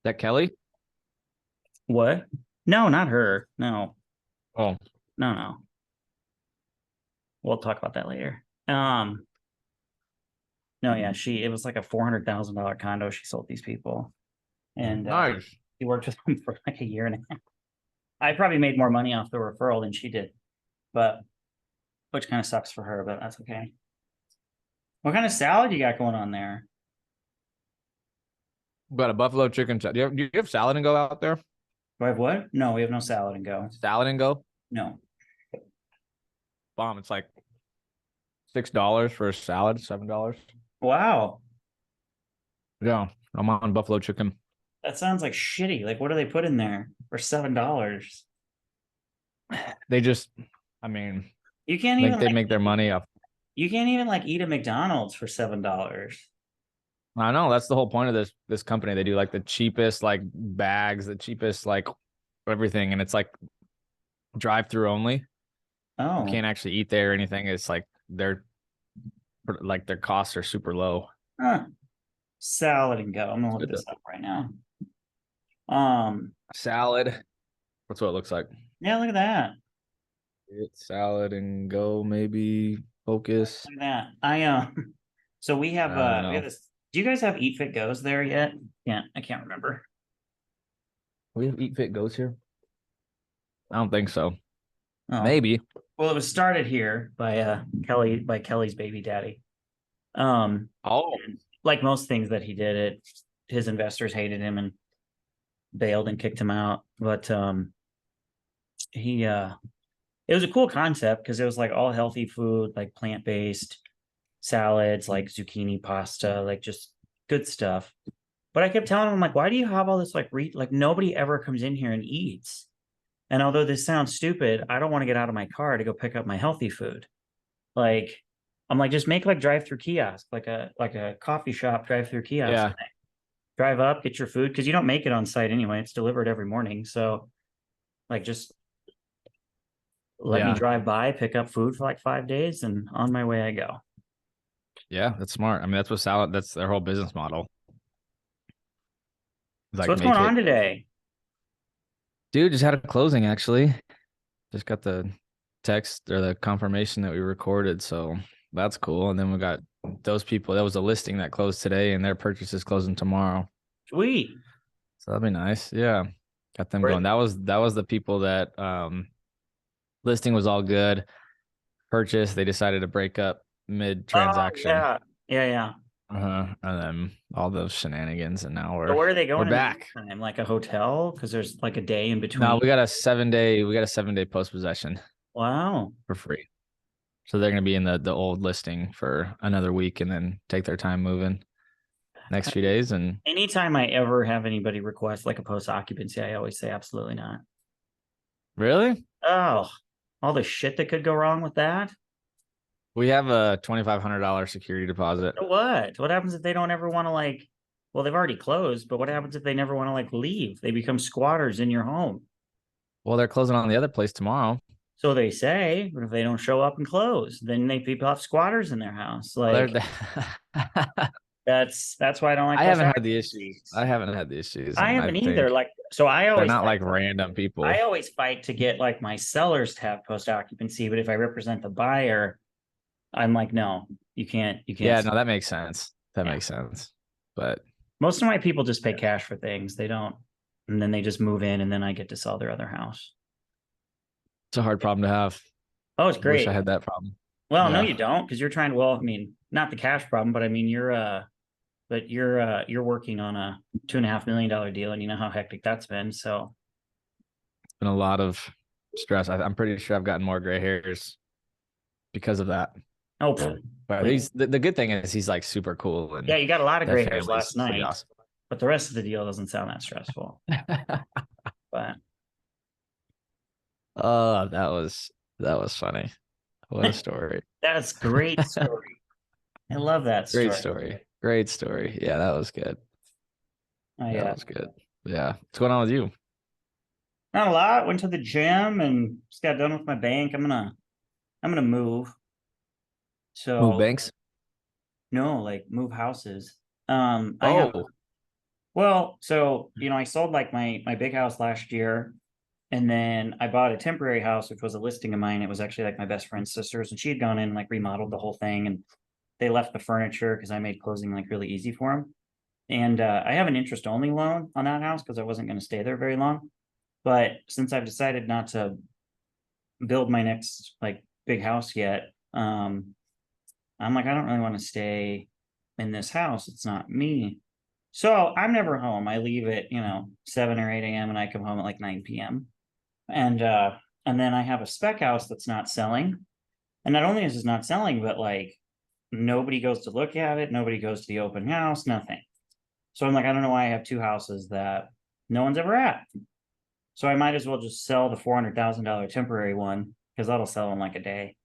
that Kelly? What? No, not her. No, Oh, no, no. We'll talk about that later. No, yeah, it was like a $400,000 condo she sold these people. And nice. he worked with them for like a year and a half. I probably made more money off the referral than she did, but which kind of sucks for her, but that's okay. What kind of salad you got going on there? Got a buffalo chicken. Do you have salad and go out there? Do I have what? No, we have no salad and go. Salad and go? No. Bomb. It's like $6 for a salad, $7. Wow. Yeah, I'm on buffalo chicken. That sounds like shitty. Like, what do they put in there for $7? They just, I mean, You can't think even they like make their money off. you can't even like eat a McDonald's for $7. I know that's the whole point of this company. They do like the cheapest like bags, the cheapest like everything, and it's like drive through only. You Oh, can't actually eat there or anything. It's like their costs are super low. huh. Salad and go. I'm gonna It's look good this though. up right now. Um, Salad. That's what it looks like. yeah, look at that. Get salad and go maybe focus. Look at that. So I don't we have know. this. Do you guys have Eat Fit Goes there yet? Yeah, I can't remember. We have Eat Fit goes here. I don't think so. Oh, Maybe. well, it was started here by Kelly's baby daddy. Oh, And like most things that he did, his investors hated him and bailed and kicked him out. But he it was a cool concept because it was like all healthy food, like plant-based salads, like zucchini pasta, like just good stuff. But I kept telling him, like, why do you have all this like nobody ever comes in here and eats? And although this sounds stupid, I don't want to get out of my car to go pick up my healthy food. Like, I'm like, just make like drive-through kiosk, like a coffee shop drive-through kiosk. yeah. Drive up, get your food because you don't make it on site anyway. It's delivered every morning. So like just let me Yeah. drive by, pick up food for like 5 days, and on my way I go. Yeah. That's smart. I mean, that's their whole business model. So Like what's going make on it. today? Dude, just had a closing actually. Just got the text or the confirmation that we recorded. So that's cool. And then we got those people. That was a listing that closed today and their purchase is closing tomorrow. Sweet. So that'd be nice. Yeah. Got them Where, going. That was the people that listing was all good. Purchase, they decided to break up mid oh transaction. yeah. Yeah, yeah. And then all those shenanigans, and now So we're where are they we're going in the back. meantime? Like a hotel? Because there's like a day in No, between. we got a 7-day post possession Wow. for free. So they're gonna be in the old listing for another week and then take their time moving next I few mean, days. And anytime I ever have anybody request like a post occupancy, I always say absolutely not. really, Oh, all the shit that could go wrong with that. we have a $2,500 security deposit. So what? What happens if they don't ever want to like, well, they've already closed, but what happens if they never want to like leave? They become squatters in your home. Well, they're closing on the other place tomorrow. So they say, but if they don't show up and close, then people have squatters in their house. Well, Like that's why I don't like I post haven't had the issues. occupancies. I haven't had the issues, I and I haven't either. think Like, so they're not like random I people. always fight to get like my sellers to have post occupancy, but if I represent the buyer, I'm like, no, you can't. Yeah, no, that makes sense. That Yeah. makes sense. But Most of my people just pay cash for things. They don't, and then they just move in, and then I get to sell their other house. it's a hard problem to have. Oh, it's I wish I great. had that problem. Well, no, Yeah. you don't, because you're trying to. Well, I mean, not the cash problem, but I mean, you're working on a $2.5 million deal, and you know how hectic that's been. So, It's been a lot of stress. I'm pretty sure I've gotten more gray hairs because of that. oh, But like, the good thing is he's like super cool yeah, and you got a lot of their gray hairs family's last pretty night, awesome. but the rest of the deal doesn't sound that stressful. But Oh, that was funny. What a story. that's great story. I love that Great story. story. Great story. Yeah, that was good. I That uh, was good. Yeah. What's going on with you? Not a lot. Went to the gym and just got done with my bank. I'm gonna move. Move So banks? no, like move houses. I have Oh. Well, so I sold like my big house last year, and then I bought a temporary house, which was a listing of mine. It was actually like my best friend's sister's, and she had gone in and like remodeled the whole thing, and they left the furniture because I made closing like really easy for them. And I have an interest only loan on that house because I wasn't going to stay there very long. But since I've decided not to build my next like big house yet, I'm like, I don't really want to stay in this house. It's not me. So I'm never home. I leave at, 7 or 8 a.m. and I come home at like 9 p.m. And then I have a spec house that's not selling. And not only is it not selling, but like nobody goes to look at it, nobody goes to the open house, nothing. So I'm like, I don't know why I have two houses that no one's ever at. So I might as well just sell the $400,000 temporary one because that'll sell in like a day,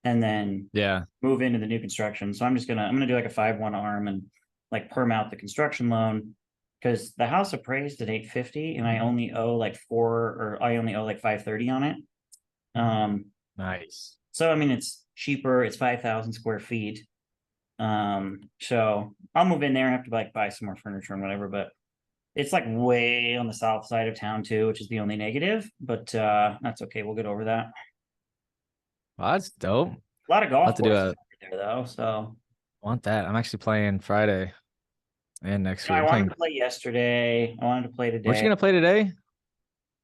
and then Yeah. move into the new construction. So I'm gonna do like a 5-1 arm and like perm out the construction loan because the house appraised at 850 and I only owe like 530 on it. Nice. So I mean it's cheaper. It's 5,000 square feet. So I'll move in there and have to like buy some more furniture and whatever, but it's like way on the south side of town too, which is the only negative, but that's okay. We'll get over that. Well, that's dope. A lot of I'll have golf to do courses a there though. So want that. I'm actually playing Friday and next week. I I'm wanted playing. to play yesterday. I wanted to play Weren't you today. gonna play today?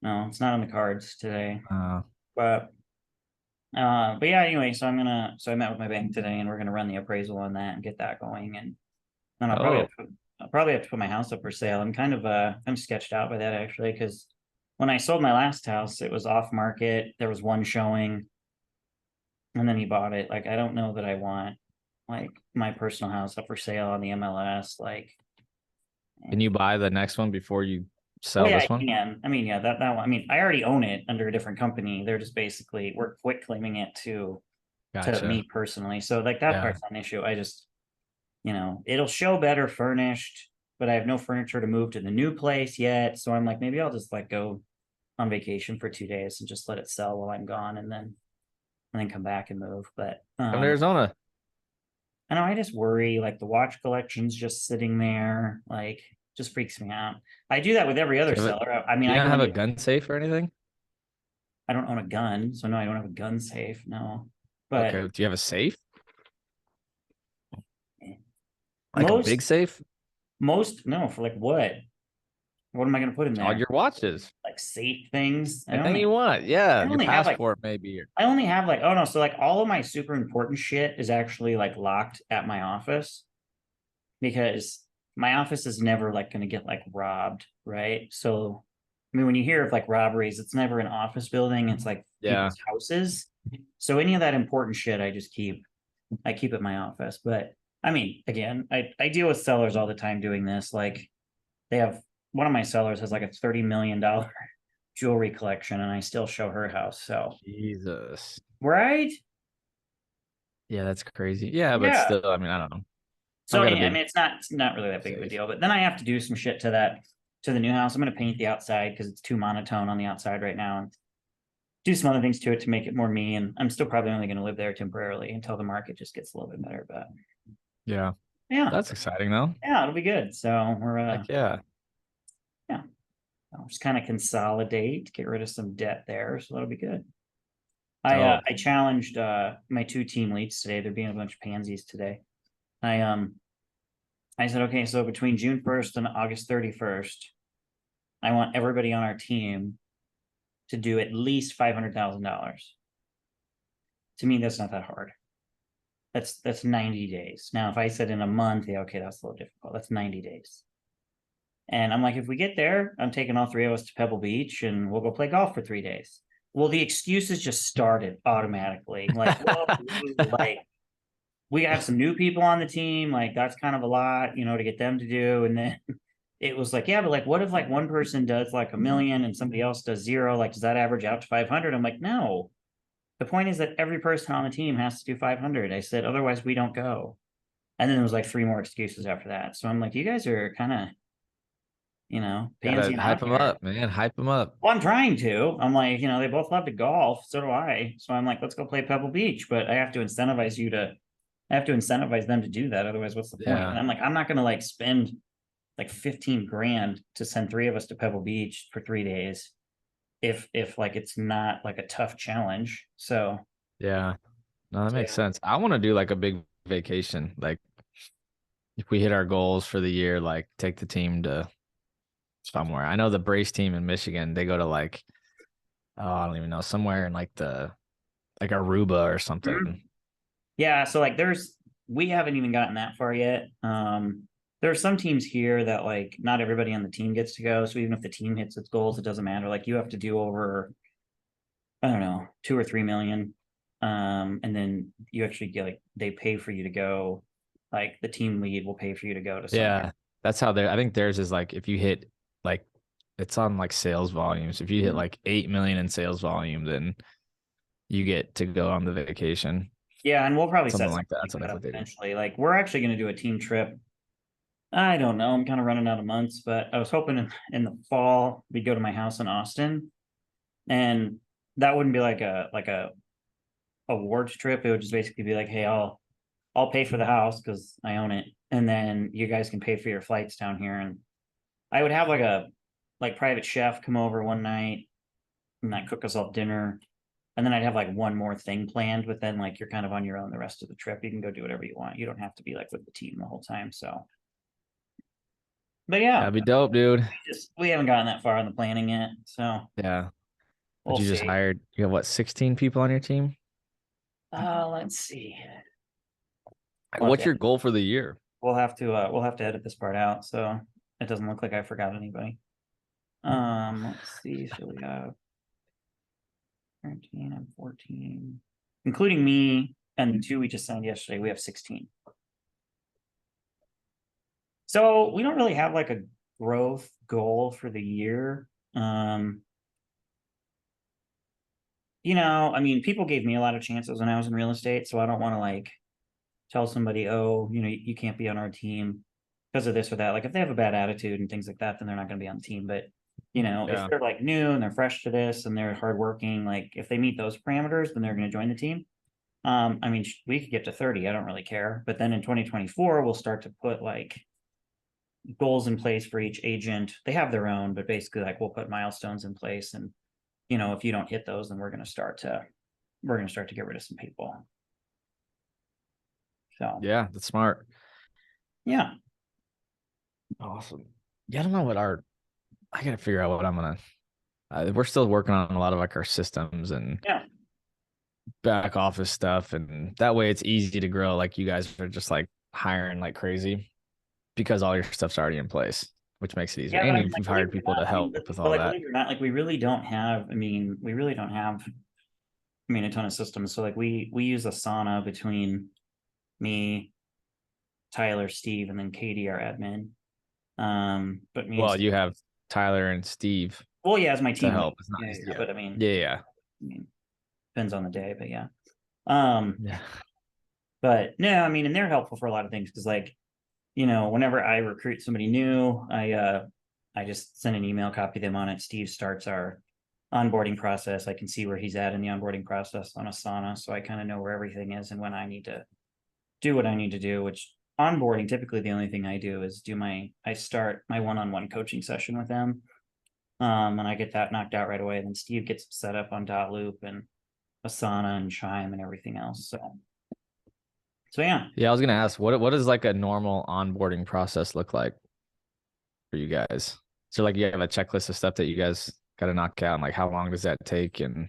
No, it's not on the cards today. Uh, But yeah, anyway, so I met with my bank today and we're gonna run the appraisal on that and get that going. And then oh, I'll probably have to put my house up for sale. I'm sketched out by that actually, because when I sold my last house, it was off market. There was one showing, and then he bought it. Like, I don't know that I want like my personal house up for sale on the MLS. Like, can you buy the next one before you oh sell yeah, this I one? can. I mean, yeah, that one. I mean, I already own it under a different company. They're just basically we're quit claiming it to me Gotcha. personally. So like that Yeah. part's not an issue. I just, it'll show better furnished, but I have no furniture to move to the new place yet. So I'm like, maybe I'll just like go on vacation for 2 days and just let it sell while I'm gone, and then come back and move. But Come to Arizona. I know I just worry like the watch collection's just sitting there, like just freaks me out. I do that with every other Do you have seller. I mean, you I don't go have a into gun safe or anything? I don't own a gun, so no, I don't have a gun safe. No, but Okay. Do you have a safe? Like a big most safe? most no for like what? What am I going to put in All there? your watches. Like safe things? Anything you want. Yeah. I Your only have like passport maybe. I only have like oh no, so like all of my super important shit is actually like locked at my office because my office is never like going to get like robbed, right? So I mean, when you hear of like robberies, it's never an office building; it's like Yeah. people's houses. So any of that important shit, I keep at my office. But I mean, again, I deal with sellers all the time doing this. Like they have one of my sellers has like a $30 million jewelry collection, and I still show her house. So Jesus. right, Yeah, that's crazy. Yeah, but yeah. still, I mean, I don't know. So I've got a I big mean, it's not really that big of a safe. deal. But then I have to do some shit to the new house. I'm going to paint the outside because it's too monotone on the outside right now, and do some other things to it to make it more me. And I'm still probably only going to live there temporarily until the market just gets a little bit better. But Yeah. yeah, That's exciting though. yeah, it'll be good. So Heck yeah. yeah, I'll just kind of consolidate, get rid of some debt there. So that'll be good. Dope. I challenged my two team leads today. They're being a bunch of pansies today. I said, okay, so between June 1st and August 31st, I want everybody on our team to do at least $500,000. To me, that's not that hard. That's 90 days. Now, if I said in a month, yeah, okay, that's a little difficult. That's 90 days. And I'm like, if we get there, I'm taking all three of us to Pebble Beach and we'll go play golf for 3 days. Well, the excuses just started automatically. Like, well, like we have some new people on the team. Like, that's kind of a lot, to get them to do. And then it was like, yeah, but like, what if like one person does like 1 million and somebody else does zero? Like, does that average out to 500? I'm like, no. The point is that every person on the team has to do 500. I said, otherwise we don't go. And then there was like three more excuses after that. So I'm like, you guys are kind of, Gotta pansying hype out them here. up, man. Hype them up. Well, I'm trying to. I'm like, they both love to golf. So do I. So I'm like, let's go play Pebble Beach. But I have to incentivize them to do that. Otherwise, what's the point? Yeah. And I'm like, I'm not going to like spend like 15 grand to send 3 of us to Pebble Beach for 3 days. If like it's not like a tough challenge. So Yeah. No, that makes yeah. sense. I want to do like a big vacation. Like if we hit our goals for the year, like take the team to somewhere. I know the Brace team in Michigan, they go to like, oh, I don't even know, somewhere in like like Aruba or Mhm. something. Yeah, so like we haven't even gotten that far yet. There are some teams here that like not everybody on the team gets to go. So even if the team hits its goals, it doesn't matter. Like you have to do over, I don't know, 2 or 3 million. And then you actually get like they pay for you to go, like the team lead will pay for you to go to somewhere. Yeah. That's how I think theirs is like if you hit like it's on like sales volumes. If you hit Mhm. like 8 million in sales volume, then you get to go on the vacation. Yeah, and we'll probably Something set like something that. like That's what I that thought up they do. eventually. Like we're actually going to do a team trip. I don't know. I'm kind of running out of months, but I was hoping in the fall we'd go to my house in Austin, and that wouldn't be like a awards trip. It would just basically be like, hey, I'll pay for the house because I own it, and then you guys can pay for your flights down here. And I would have like a private chef come over one night and like cook us all dinner. And then I'd have like one more thing planned, but then like you're kind of on your own the rest of the trip. You can go do whatever you want. You don't have to be like with the team the whole time. So, but yeah, That'd be dope, dude. we haven't gotten that far in the planning yet. So Yeah. But we'll you just see. hired, you have what, 16 people on your team? Let's see. We'll have What's to your goal for the year? we'll have to edit this part out so it doesn't look like I forgot anybody. Let's see. So we have 13 and 14, including me and the 2 we just signed yesterday. We have 16. So we don't really have like a growth goal for the year. I mean, people gave me a lot of chances when I was in real estate, so I don't want to like tell somebody, oh, you can't be on our team because of this or that. Like if they have a bad attitude and things like that, then they're not going to be on the team. But if Yeah. they're like new and they're fresh to this and they're hardworking, like if they meet those parameters, then they're going to join the team. I mean, we could get to 30. I don't really care. But then in 2024, we'll start to put like goals in place for each agent. They have their own, but basically like we'll put milestones in place. And, if you don't hit those, then we're going to start to get rid of some people. So, Yeah, that's smart. yeah. Awesome. Yeah, I don't know I gotta figure out what I'm gonna, we're still working on a lot of like our systems and Yeah. back office stuff. And that way it's easy to grow. Like you guys are just like hiring like crazy because all your stuff's already in place, which makes it easier. Yeah, but And I mean, like, you've believe hired it or people not, to I mean, help with but all like, that. believe it or not, like, we really don't have, I mean, a ton of systems. So like, we use Asana between me, Tyler, Steve, and then Katie, our admin. But me and Well, Steve, you have Tyler and Steve well, yeah, as my to team lead. help. It's not Yeah, just, yeah, yeah. but Yeah, yeah. I mean, depends on the day, but yeah. Um, Yeah. but no, I mean, and they're helpful for a lot of things because like, whenever I recruit somebody new, I just send an email, copy them on it. Steve starts our onboarding process. I can see where he's at in the onboarding process on Asana. So I kind of know where everything is and when I need to do what I need to do, which onboarding, typically the only thing I do is I start my one-on-one coaching session with them. And I get that knocked out right away. Then Steve gets set up on Dotloop and Asana and Chime and everything else. So yeah. Yeah, I was gonna ask what does like a normal onboarding process look like for you guys? So like you have a checklist of stuff that you guys gotta knock out and like how long does that take? And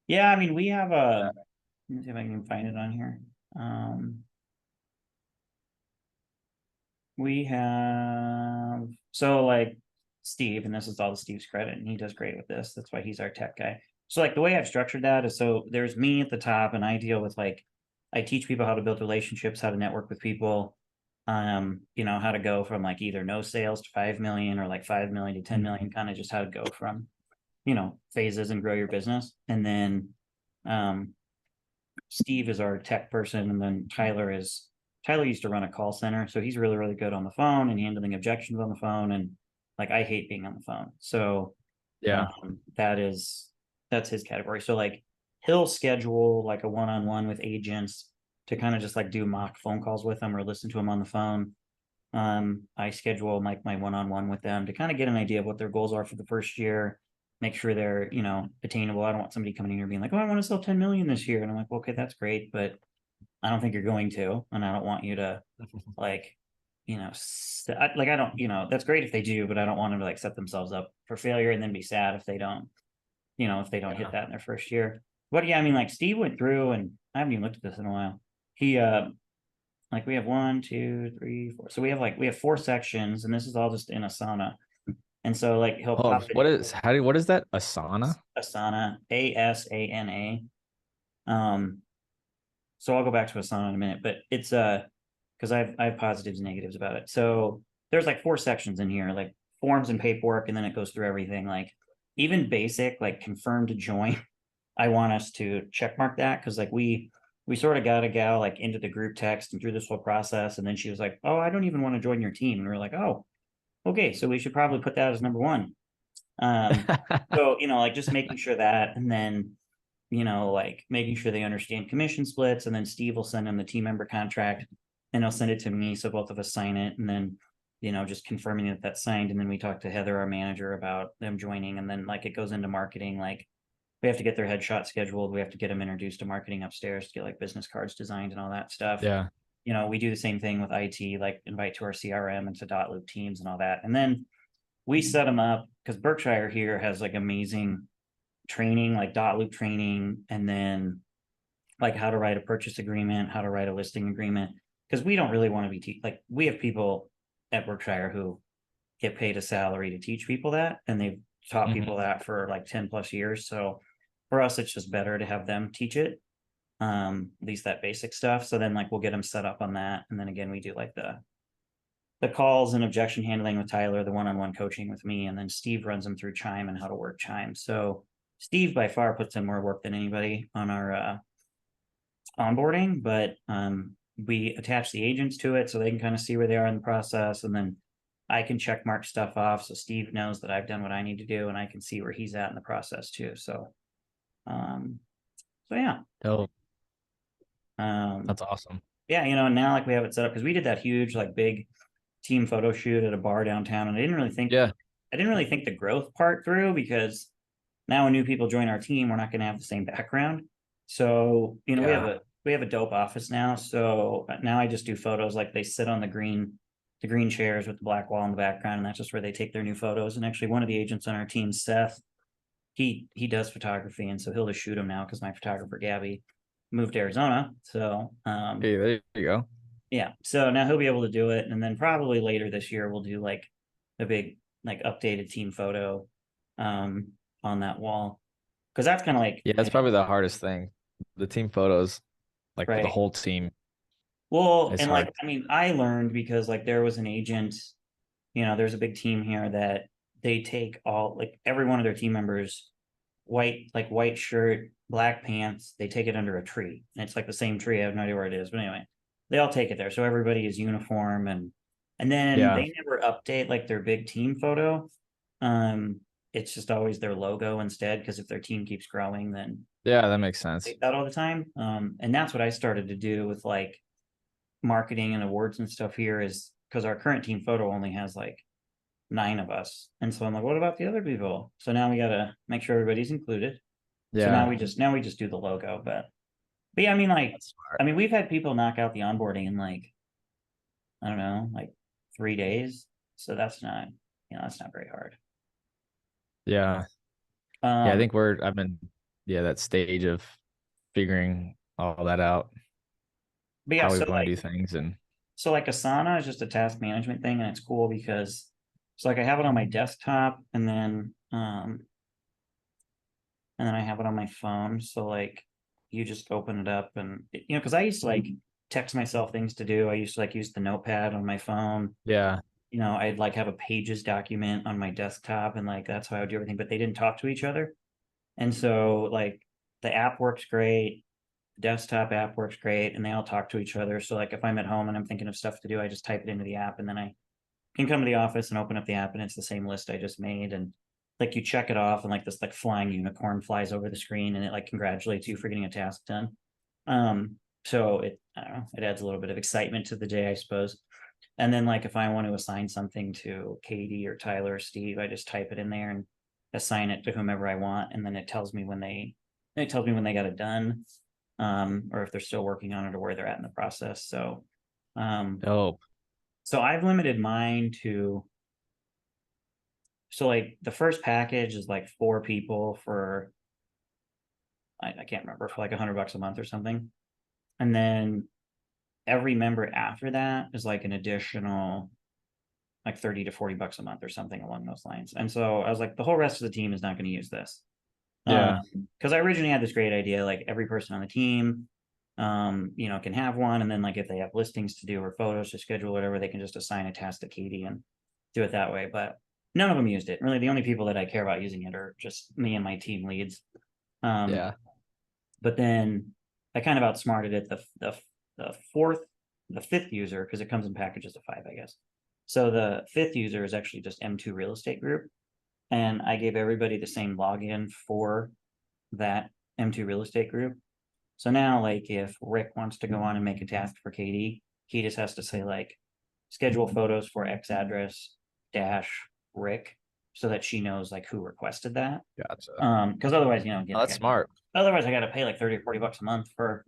Yeah, I mean, we have a, let me see if I can find it on here. We have, so like Steve, and this is all to Steve's credit, and he does great with this. That's why he's our tech guy. So like the way I've structured that is, so there's me at the top, and I deal with like, I teach people how to build relationships, how to network with people, how to go from like either no sales to 5 million or like 5 million to 10 million, kind of just how to go from, phases and grow your business. And then Steve is our tech person, and then Tyler used to run a call center, so he's really, really good on the phone and handling objections on the phone. And like I hate being on the phone. So yeah. that's his category. So like he'll schedule like a one-on-one with agents to kind of just like do mock phone calls with them or listen to them on the phone. I schedule like my one-on-one with them to kind of get an idea of what their goals are for the first year, make sure they're, attainable. I don't want somebody coming in here being like, oh, I want to sell 10 million this year. And I'm like, well, okay, that's great, but I don't think you're going to, and I don't want you to like, I don't, that's great if they do, but I don't want them to like set themselves up for failure and then be sad if they don't, if they don't hit Yeah. that in their first year. But yeah, I mean, like Steve went through, and I haven't even looked at this in a while. He, like we have 1, 2, 3, 4. So we have 4 sections, and this is all just in Asana. And so like he'll Oh, pop it in what is that? Asana? Asana, Asana. So I'll go back to Asana in a minute, but it's because I have positives and negatives about it. So there's like 4 sections in here, like forms and paperwork, and then it goes through everything, like even basic, like confirm to join. I want us to check mark that because like we sort of got a gal like into the group text and through this whole process, and then she was like, "Oh, I don't even want to join your team," and we are like, "Oh, okay, so we should probably put that as number 1." So like just making sure that, and then like making sure they understand commission splits, and then Steve will send them the team member contract and he'll send it to me. So both of us sign it, and then, just confirming that that's signed. And then we talk to Heather, our manager, about them joining. And then like it goes into marketing, like we have to get their headshot scheduled. We have to get them introduced to marketing upstairs to get like business cards designed and all that stuff. Yeah. We do the same thing with IT, like invite to our CRM and to Dotloop teams and all that. And then we set them up because Berkshire here has like amazing training, like Dotloop training, and then like how to write a purchase agreement, how to write a listing agreement. Because we don't really want to be like we have people at Berkshire who get paid a salary to teach people that, and they've taught people that for like 10 plus years. So for us, it's just better to have them teach it, at least that basic stuff. So then like we'll get them set up on that, and then again we do like the calls and objection handling with Tyler, the one-on-one coaching with me, and then Steve runs them through Chime and how to work Chime. So Steve by far puts in more work than anybody on our onboarding, but we attach the agents to it so they can kind of see where they are in the process, and then I can check mark stuff off so Steve knows that I've done what I need to do, and I can see where he's at in the process too. So yeah. Oh, Um that's awesome. yeah, now like we have it set up because we did that huge like big team photo shoot at a bar downtown, and Yeah. I didn't really think the growth part through, because now when new people join our team, we're not going to have the same background. So, Yeah. we have a dope office now. So now I just do photos, like they sit on the green chairs with the black wall in the background, and that's just where they take their new photos. And actually one of the agents on our team, Seth, he does photography, and so he'll just shoot them now because my photographer Gabby moved to Arizona. So Hey, there you go. yeah, so now he'll be able to do it, and then probably later this year we'll do like a big like updated team photo on that wall, because that's kind of like, Yeah, that's probably the hardest thing. The team photos, like for the right. whole team, Well, it's and hard. like I mean I learned because like there was an agent, there's a big team here that they take all like every one of their team members white shirt, black pants, they take it under a tree, and it's like the same tree. I have no idea where it is, but anyway, they all take it there, so everybody is uniform, and then Yeah. they never update like their big team photo. um it's just always their logo instead, because if their team keeps growing, then Yeah, that makes sense. they that all the time. And that's what I started to do with like marketing and awards and stuff here, is because our current team photo only has like 9 of us, and so I'm like, what about the other people? So now we got to make sure everybody's included. So Yeah. now we just do the logo, but yeah, I mean, like, That's smart. I mean, we've had people knock out the onboarding in like, I don't know, like 3 days. So that's not very hard. Yeah. Yeah, I Um, think I've been, yeah, that stage of figuring all that out, but yeah, how we want to do things. And so like Asana is just a task management thing, and it's cool because it's like I have it on my desktop, and then I have it on my phone. So like you just open it up, and because I used to like text myself things to do. I used to like use the notepad on my phone. yeah, I'd like have a pages document on my desktop, and like that's how I would do everything, but they didn't talk to each other. And so like the app works great, the desktop app works great, and they all talk to each other. So like if I'm at home and I'm thinking of stuff to do, I just type it into the app, and then I can come to the office and open up the app, and it's the same list I just made. And like you check it off, and like this like flying unicorn flies over the screen, and it like congratulates you for getting a task done. So I don't know, it adds a little bit of excitement to the day, I suppose. And then like if I want to assign something to Katie or Tyler or Steve, I just type it in there and assign it to whomever I want, and then it tells me when they got it done, or if they're still working on it or where they're at in the process. So Dope. so I've limited mine to, so like the first package is like 4 people for, I can't remember, for like $100 a month or something. And then every member after that is like an additional like 30 to $40 a month or something along those lines. And so I was like, the whole rest of the team is not going to use this. Yeah. Because I originally had this great idea, like every person on the team, can have one. And then like if they have listings to do or photos to schedule, whatever, they can just assign a task to Katie and do it that way. But none of them used it. Really, the only people that I care about using it are just me and my team leads. Yeah. But then I kind of outsmarted it. The fifth user, because it comes in packages of 5, I guess. So the 5th user is actually just M2 Real Estate Group, and I gave everybody the same login for that M2 Real Estate Group. So now, like, if Rick wants to go on and make a task for Katie, he just has to say like, schedule photos for X address dash Rick, so that she knows like who requested that. Gotcha. Because otherwise, again, Oh, that's smart. otherwise I got to pay like 30 or $40 a month for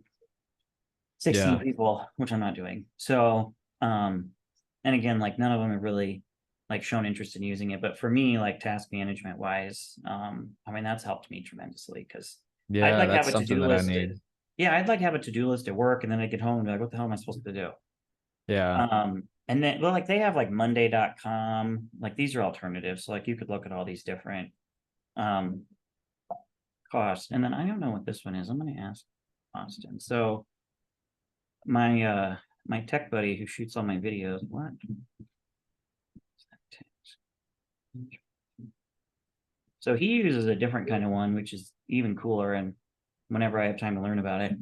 16 Yeah. people, which I'm not doing. So, and again, like none of them have really like shown interest in using it. But for me, like task management wise, I mean, that's helped me tremendously, because I'd Yeah, like to have that's a something to-do that I list. need. Yeah, I'd like to have a to-do list at work, and then I get home and be like, what the hell am I supposed to do? Yeah. And then, well, like they have like Monday.com, like these are alternatives. So like you could look at all these different costs. And then I don't know what this one is. I'm going to ask Austin. So my tech buddy who shoots all my videos, what? So he uses a different kind of one, which is even cooler. And whenever I have time to learn about it.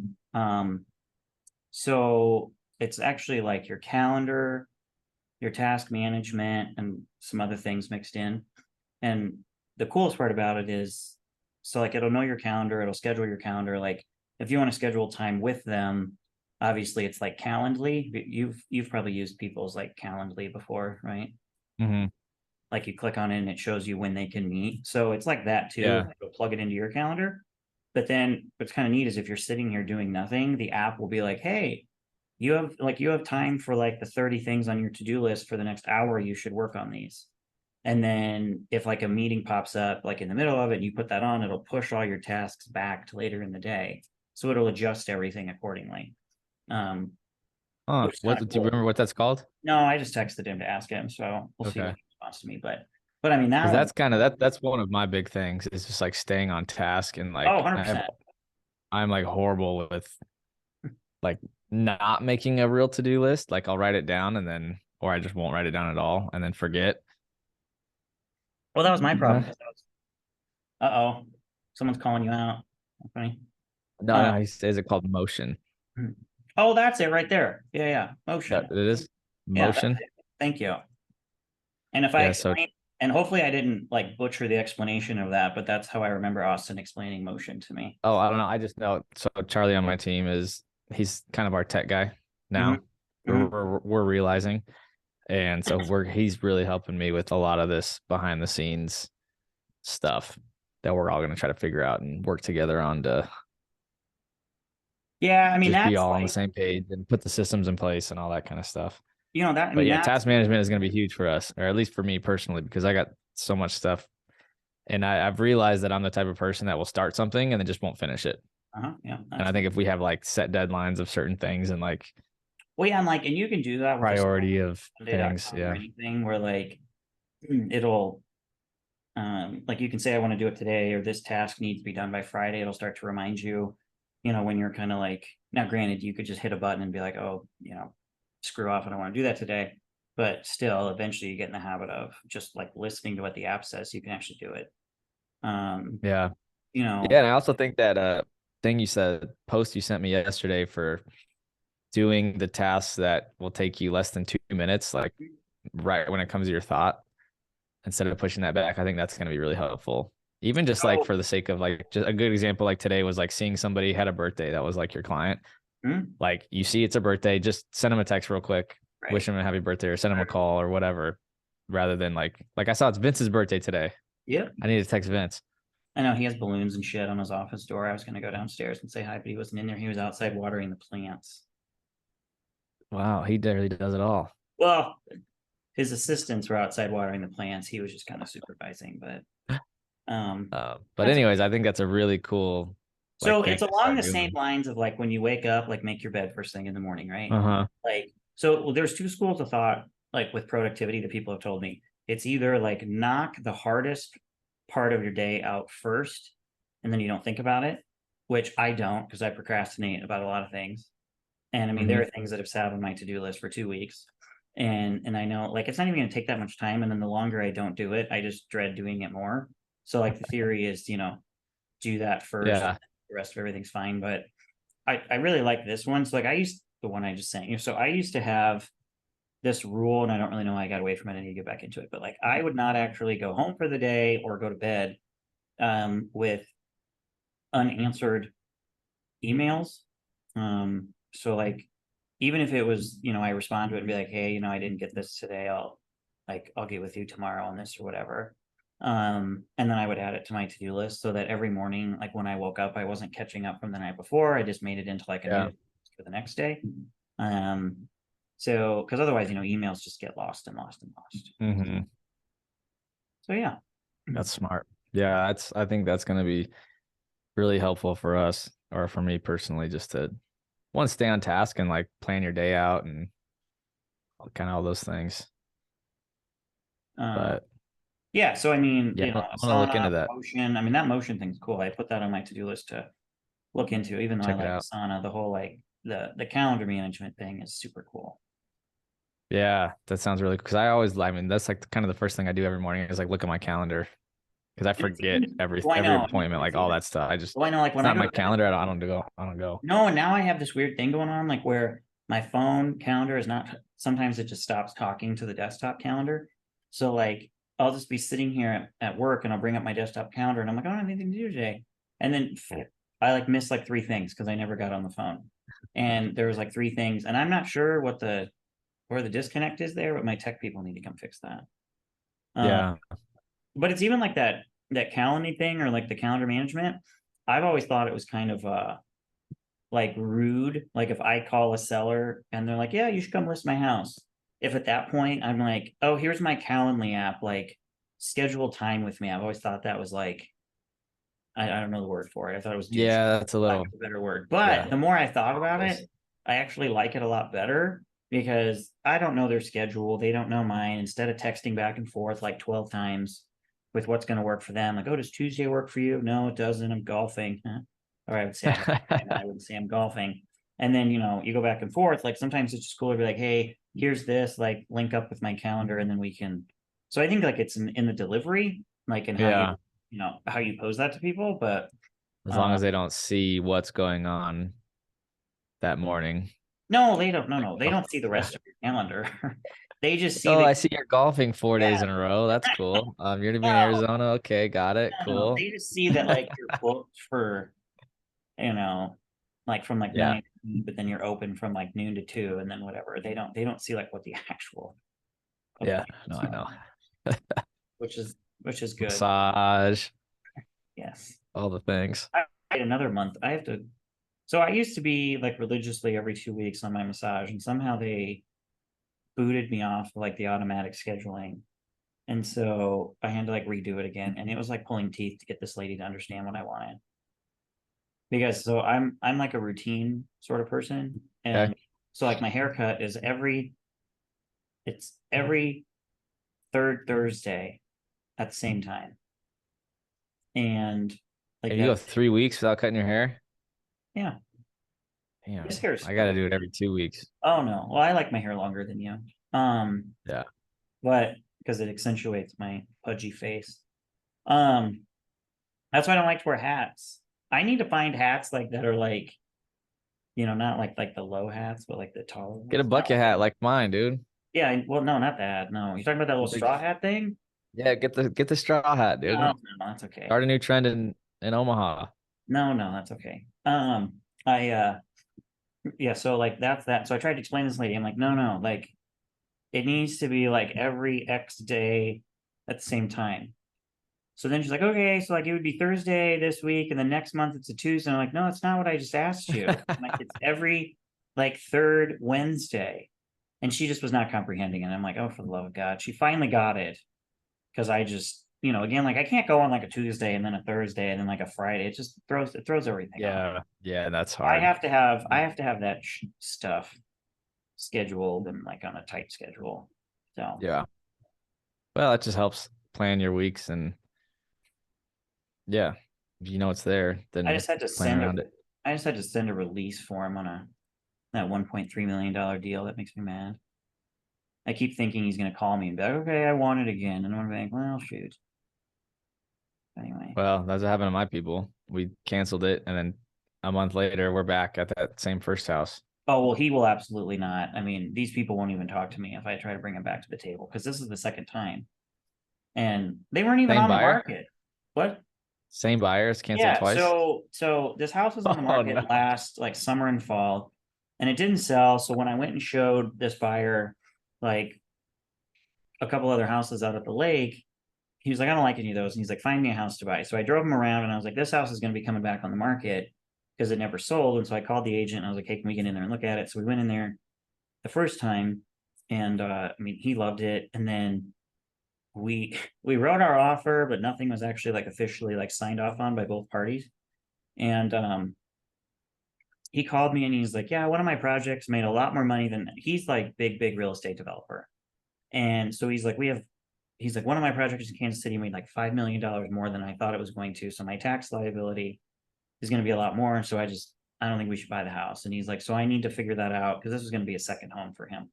So it's actually like your calendar, your task management, and some other things mixed in. And the coolest part about it is, so like it'll know your calendar, it'll schedule your calendar. Like if you want to schedule time with them, obviously it's like Calendly. You've probably used people's like Calendly before, right? Mm-hmm. Like you click on it and it shows you when they can meet. So it's like that too. Yeah. You'll plug it into your calendar. But then what's kind of neat is if you're sitting here doing nothing, the app will be like, hey, you have time for like the 30 things on your to-do list for the next hour. You should work on these. And then if like a meeting pops up like in the middle of it and you put that on, it'll push all your tasks back to later in the day. So it'll adjust everything accordingly. Huh. Which is What kind of do you cool. remember what that's called? No, I just texted him to ask him, so we'll see what Okay. he responds to me. But I mean that Because one, that's kind of that's one of my big things is just like staying on task and oh, like 100%. I'm like horrible with like not making a real to-do list. Like I'll write it down and then or I just won't write it down at all and then forget. Well, that was my problem. Uh, Uh-oh, someone's calling you out. Funny. no, he says it called motion. Oh, that's it right there. Yeah, motion. That it is Yeah, motion. thank you. And if I Yeah, so explain, and hopefully I didn't like butcher the explanation of that, but that's how I remember Austin explaining motion to me. oh, I don't know. I just know so Charlie on my team he's kind of our tech guy now. Mhm. We're realizing. And so he's really helping me with a lot of this behind the scenes stuff that we're all going to try to figure out and work together on to Yeah, I mean just be that's all on the like, same page and put the systems in place and all that kind of stuff. that I But mean yeah, that's task management is going to be huge for us, or at least for me personally, because I got so much stuff. And I've realized that I'm the type of person that will start something and then just won't finish it. yeah. And I think if we have like set deadlines of certain things and like Well, yeah, and you can do that with a priority of things, Monday.com or yeah. anything where like it'll like you can say I want to do it today, or this task needs to be done by Friday. It'll start to remind you, when you're kind of like, now granted, you could just hit a button and be like, oh, screw off, I don't want to do that today. But still, eventually you get in the habit of just like listening to what the app says, so you can actually do it. Yeah. You know, Yeah. And I also think that thing you said, post you sent me yesterday for doing the tasks that will take you less than 2 minutes, like right when it comes to your thought, instead of pushing that back, I think that's going to be really helpful. Even just like for the sake of like, just a good example, like today was like seeing somebody had a birthday that was like your client. Mhm. Like you see it's a birthday, just send them a text real quick. Right. wish him a happy birthday or send him a call or whatever, rather than like I saw it's Vince's birthday today. Yep. I need to text Vince. I know he has balloons and shit on his office door. I was gonna go downstairs and say hi, but he wasn't in there. He was outside watering the plants. Wow, he really does it all. Well, his assistants were outside watering the plants. He was just kind of supervising, but But that's anyways, I think that's a really cool so like thing it's to along start the same doing. lines of like when you wake up, like make your bed first thing in the morning, right? Uh-huh. Like, so well, there's two schools of thought, like with productivity that people have told me. It's either like knock the hardest part of your day out first, and then you don't think about it, which I don't because I procrastinate about a lot of things. And I mean, there Hmm. are things that have sat on my to-do list for 2 weeks. And I know like it's not even gonna take that much time. And then the longer I don't do it, I just dread doing it more. So like the theory is, do that first, Yeah. the rest of everything's fine. But I really like this one. So like I used the one I just sent you. So I used to have this rule, and I don't really know why I got away from it. I need to get back into it. But like I would not actually go home for the day or go to bed with unanswered emails. So like even if it was, I respond to it and be like, hey, I didn't get this today. I'll get with you tomorrow on this or whatever. And then I would add it to my to-do list so that every morning, like when I woke up, I wasn't catching up from the night before. I just made it into like a Yeah. new for the next day. So because otherwise, emails just get lost and lost and lost. Hmm. So yeah. That's smart. Yeah, I think that's gonna be really helpful for us or for me personally, just to one stay on task and like plan your day out and kind of all those things. Uh, But yeah, so I mean, yeah, I'm gonna look Asana, into that. Motion. I mean, that Motion thing's cool. I put that on my to-do list to look into, even though I Check it like out. Asana, the whole like the calendar management thing is super cool. Yeah, that sounds really cool. Because I mean, that's like kind of the first thing I do every morning is like look at my calendar because I And it's forget even, well, I every know, appointment, it's like all even, that stuff. I just well, I know, like it's when I not go my to bed, calendar. I don't go. I don't go. no, and now I have this weird thing going on, like where my phone calendar is not, sometimes it just stops talking to the desktop calendar. So like, I'll just be sitting here at work and I'll bring up my desktop calendar and I'm like, I don't have anything to do today. And then I like miss like three things because I never got on the phone. And there was like three things, and I'm not sure where the disconnect is there, but my tech people need to come fix that. Uh, Yeah, but it's even like that calendar thing or like the calendar management. I've always thought it was kind of like rude. Like if I call a seller and they're like, yeah, you should come list my house. If at that point I'm like, oh, here's my Calendly app, like schedule time with me. I've always thought that was like, I don't know the word for it. I thought it was douche, yeah, that's a lack little of a better word. But yeah the more I thought about pompous. it, I actually like it a lot better because I don't know their schedule. They don't know mine. Instead of texting back and forth like 12 times with what's going to work for them, like, oh, does Tuesday work for you? No, it doesn't. I'm golfing. Huh? Or I would say I would say I'm golfing. And then, you go back and forth. Like sometimes it's just cool to be like, hey, here's this, like link up with my calendar and then we can. So I think like it's in the delivery, like in how Yeah, how you pose that to people. But as long uh as they don't see what's going on that morning. no, they don't. No, Like, no, they don't see the rest of your calendar. They just see oh, that. I see you're golfing four Yeah, days in a row. That's cool. You're gonna be in no, Arizona. Okay, got it. no, Cool. they just see that like you're booked for you know like from like Yeah, 9 to 2, but then you're open from like noon to 2, and then whatever. They don't see like what the actual yeah. appointments No, I are, know. which is good. Massage, Yes. all the things. I wait another month. I have to. So I used to be like religiously every 2 weeks on my massage, and somehow they booted me off like the automatic scheduling. And so I had to like redo it again. And it was like pulling teeth to get this lady to understand what I wanted. Because so I'm like a routine sort of person. Okay. And so like my haircut is it's every third Thursday at the same time. And like And you go that's 3 weeks without cutting your hair? yeah. This Damn, hair is I gotta do it every 2 weeks. oh no. Well, I like my hair longer than you. Um, Yeah. but because it accentuates my pudgy face. Um, that's why I don't like to wear hats. I need to find hats like that are like not like the low hats, but like the taller Get a ones. Not bucket like hat like mine, dude. yeah, well, no, not that. No, you're talking about that little The big, straw hat thing? yeah, get the straw hat, No, dude. no, that's okay. Start a new trend in Omaha. No, no, that's okay. I yeah, so like that's that. So I tried to explain to this lady. I'm like, no, no, like it needs to be like every X day at the same time. So then she's like, okay, so like it would be Thursday this week, and the next month it's a Tuesday. I'm like, no, that's not what I just asked you. I'm like, it's every like third Wednesday. And she just was not comprehending. And I'm like, oh, for the love of God. She finally got it. Cause I just, again, like I can't go on like a Tuesday and then a Thursday and then like a Friday. It throws everything off. Yeah, that's I hard. have to have that stuff scheduled and like on a tight schedule. So Yeah. Well, it just helps plan your weeks, and yeah, if you know it's there, I then just had to plan send a around it. I just had to send a release form on that $1.3 million deal. That makes me mad. I keep thinking he's gonna call me and be like, okay, I want it again. And I'm like, well, shoot. Anyway. Well, that's what happened to my people. We canceled it, and then a month later, we're back at that same first house. Oh, well, he will absolutely not. I mean, these people won't even talk to me if I try to bring him back to the table because this is the second time. And they weren't even Same on the buyer, market. What? same buyers canceled Yeah, twice. so this house was on the Oh market no. last like summer and fall, and it didn't sell. So when I went and showed this buyer like a couple other houses out at the lake, he was like, I don't like any of those. And he's like, find me a house to buy. So I drove him around and I was like, this house is going to be coming back on the market because it never sold. And so I called the agent and I was like, hey, can we get in there and look at it? So we went in there the first time, and I mean, he loved it. And then we wrote our offer, but nothing was actually like officially like signed off on by both parties. And he called me and he's like, yeah, one of my projects made a lot more money than he's like big real estate developer. And so he's like, one of my projects in Kansas City made like $5 million more than I thought it was going to. So my tax liability is going to be a lot more. So I don't think we should buy the house. And he's like, so I need to figure that out because this is going to be a second home for him,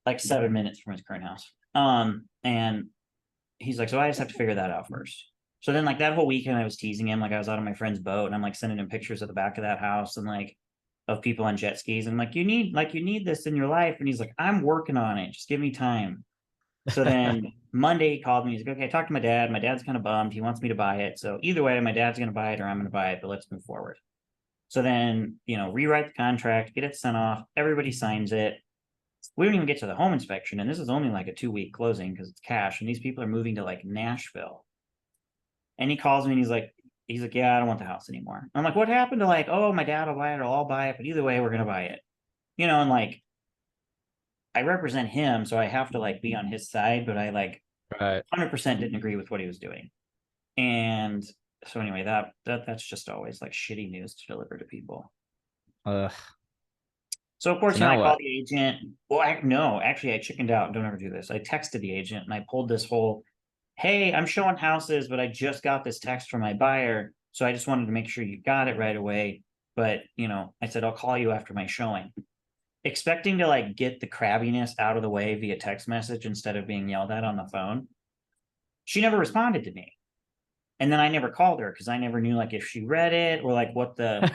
like 7 minutes from his current house. And he's like, so I just have to figure that out first. So then like that whole weekend I was teasing him, like I was out on my friend's boat and I'm like sending him pictures of the back of that house and like of people on jet skis. And I'm like, you need this in your life. And he's like, I'm working on it. Just give me time. So then Monday he called me. He's like, okay, I talked to my dad. My dad's kind of bummed. He wants me to buy it. So either way, my dad's going to buy it or I'm going to buy it, but let's move forward. So then, rewrite the contract, get it sent off. Everybody signs it. We don't even get to the home inspection. And this is only like a 2-week closing because it's cash. And these people are moving to like Nashville. And he calls me and he's like, yeah, I don't want the house anymore. I'm like, what happened to like, oh, my dad will buy it or I'll buy it. But either way, we're going to buy it. And like, I represent him, so I have to like be on his side, but I like Right. 100% didn't agree with what he was doing. And so anyway, that's just always like shitty news to deliver to people. Ugh. So of course, So I now called what? the agent. Well, no, actually, I chickened out. Don't ever do this. I texted the agent and I pulled this whole, hey, I'm showing houses, but I just got this text from my buyer. So I just wanted to make sure you got it right away. But, I said, I'll call you after my showing, expecting to like get the crabbiness out of the way via text message instead of being yelled at on the phone. She never responded to me. And then I never called her because I never knew like if she read it or like what the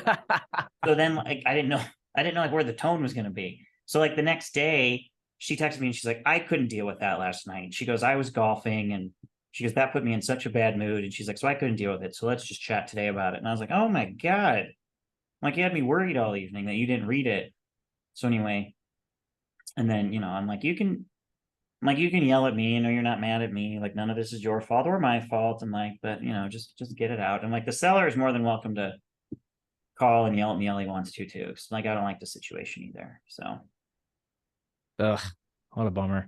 so then like I didn't know like where the tone was gonna be. So like the next day she texted me and she's like, I couldn't deal with that last night. She goes, I was golfing and she goes, that put me in such a bad mood. And she's like, so I couldn't deal with it. So let's just chat today about it. And I was like, oh my God. Like you had me worried all evening that you didn't read it. So anyway, and then I'm like, you can yell at me, you're not mad at me. Like none of this is your fault or my fault. And like, but just get it out. And like the seller is more than welcome to call and yell at me all he wants to too. So like I don't like the situation either. So Ugh, what a bummer.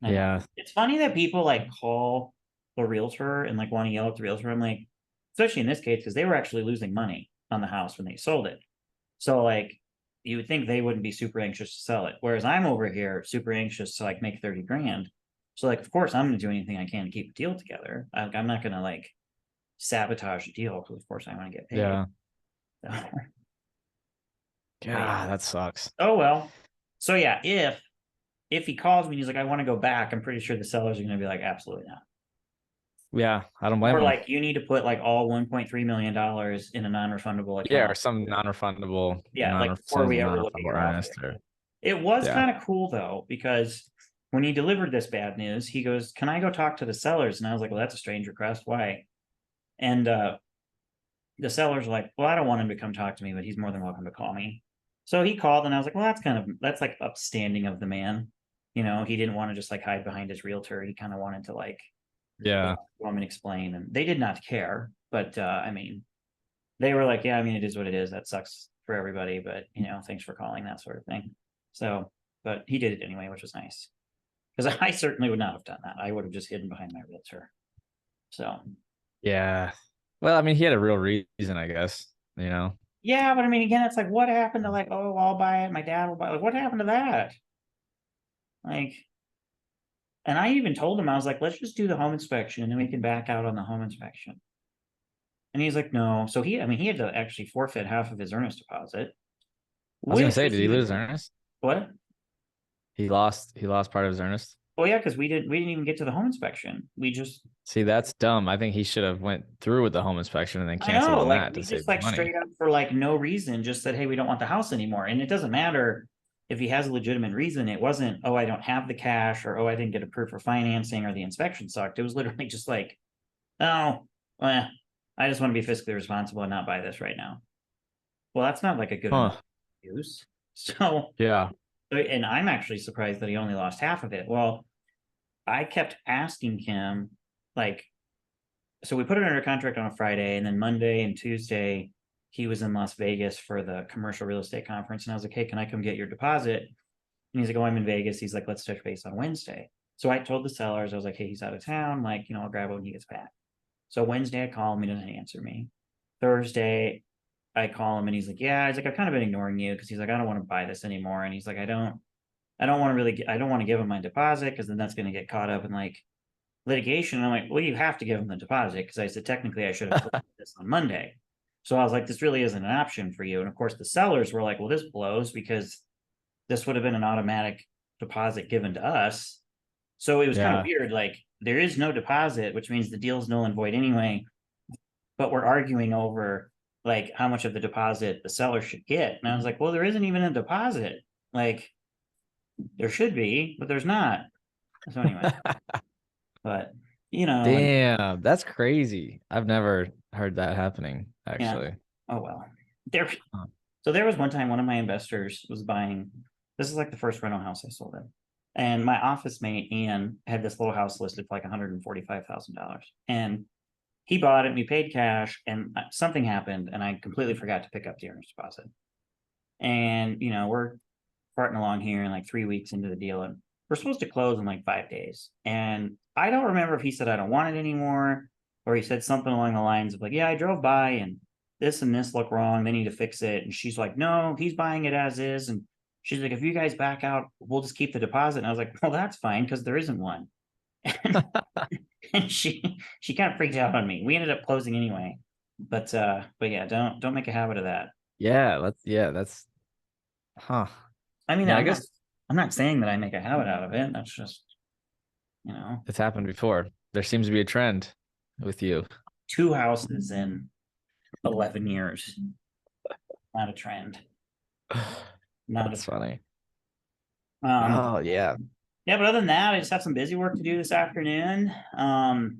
I know. Yeah. It's funny that people like call the realtor and like want to yell at the realtor. I'm like, especially in this case, because they were actually losing money on the house when they sold it. So like you would think they wouldn't be super anxious to sell it. Whereas I'm over here super anxious to like make 30 grand. So like of course I'm gonna do anything I can to keep the deal together. I'm not gonna like sabotage the deal because of course I want to get paid. Yeah. So, Yeah, that sucks. oh well. So yeah, if he calls me and he's like, I want to go back, I'm pretty sure the sellers are gonna be like, absolutely not. Yeah, I don't blame Or them. like you need to put like all $1.3 million in a non-refundable Yeah, or account. some non-refundable, Yeah, like before we ever look at non-refundable your offer. earnest, or It was yeah. kind of cool though, because when he delivered this bad news, he goes, can I go talk to the sellers? And I was like, well, that's a strange request. Why? And the sellers were like, well, I don't want him to come talk to me, but he's more than welcome to call me. So he called and I was like, well, that's like upstanding of the man. You know, he didn't want to just like hide behind his realtor. He kind of wanted to like Yeah. woman explain, and they did not care. But I mean, they were like, yeah, I mean, it is what it is. That sucks for everybody, but you know, thanks for calling, that sort of thing. So, but he did it anyway, which was nice. Because I certainly would not have done that. I would have just hidden behind my realtor. So Yeah. Well, I mean, he had a real reason, I guess, you know. yeah, but I mean, again, it's like, what happened to like, oh, I'll buy it, my dad will buy it. Like, what happened to that? Like, and I even told him, I was like, let's just do the home inspection and then we can back out on the home inspection. And he's like, no. So I mean, he had to actually forfeit half of his earnest deposit, I was gonna which say, was did he even lose Ernest? what? He lost part of his Ernest. Oh yeah, because we didn't even get to the home inspection. We just See, that's dumb. I think he should have went through with the home inspection and then I canceled know, on like that to we save just the like money. straight up for like no reason, just said, hey, we don't want the house anymore. And it doesn't matter if he has a legitimate reason. It wasn't, oh, I don't have the cash, or oh, I didn't get approved for financing, or the inspection sucked. It was literally just like, oh, well, I just want to be fiscally responsible and not buy this right now. Well, that's not like a good enough Huh. excuse. So, Yeah. and I'm actually surprised that he only lost half of it. Well, I kept asking him, like, so we put it under contract on a Friday, and then Monday and Tuesday, he was in Las Vegas for the commercial real estate conference. And I was like, hey, can I come get your deposit? And he's like, oh, I'm in Vegas. He's like, let's touch base on Wednesday. So I told the sellers, I was like, hey, he's out of town. Like, you know, I'll grab it when he gets back. So Wednesday, I call him, he doesn't answer me. Thursday, I call him and he's like, yeah, he's like, I've kind of been ignoring you because he's like, I don't want to buy this anymore. And he's like, I don't want to really, I don't want to give him my deposit because then that's going to get caught up in like litigation. And I'm like, well, you have to give him the deposit because I said, technically, I should have told you this on Monday. So I was like, this really isn't an option for you. And of course, the sellers were like, well, this blows because this would have been an automatic deposit given to us. So it was kind of Yeah. weird. Like, there is no deposit, which means the deal's null and void anyway. But we're arguing over like how much of the deposit the seller should get. And I was like, well, there isn't even a deposit. Like, there should be, but there's not. So anyway, but you know, and Damn, that's crazy. I've never heard that happening, yeah, actually. oh well. There, Huh. so there was one time one of my investors was buying. This is like the first rental house I sold in, and my office mate Ian had this little house listed for like $145,000, and he bought it. We paid cash, and something happened, and I completely forgot to pick up the earnest deposit. And you know, we're farting along here and like 3 weeks into the deal, and we're supposed to close in like 5 days. And I don't remember if he said I don't want it anymore, or he said something along the lines of like, yeah, I drove by and this look wrong. They need to fix it. And she's like, no, he's buying it as is. And she's like, if you guys back out, we'll just keep the deposit. And I was like, well, that's fine because there isn't one. And she kind of freaked out on me. We ended up closing anyway. But yeah, don't make a habit of that. Yeah, that's huh. I mean, Yeah, I I'm not guess I'm not saying that I make a habit out of it. That's just, you know, it's happened before. There seems to be a trend with you. 2 houses in 11 years. Not a trend. Not a That's funny. um Oh yeah. yeah, but other than that, I just have some busy work to do this afternoon. Oh,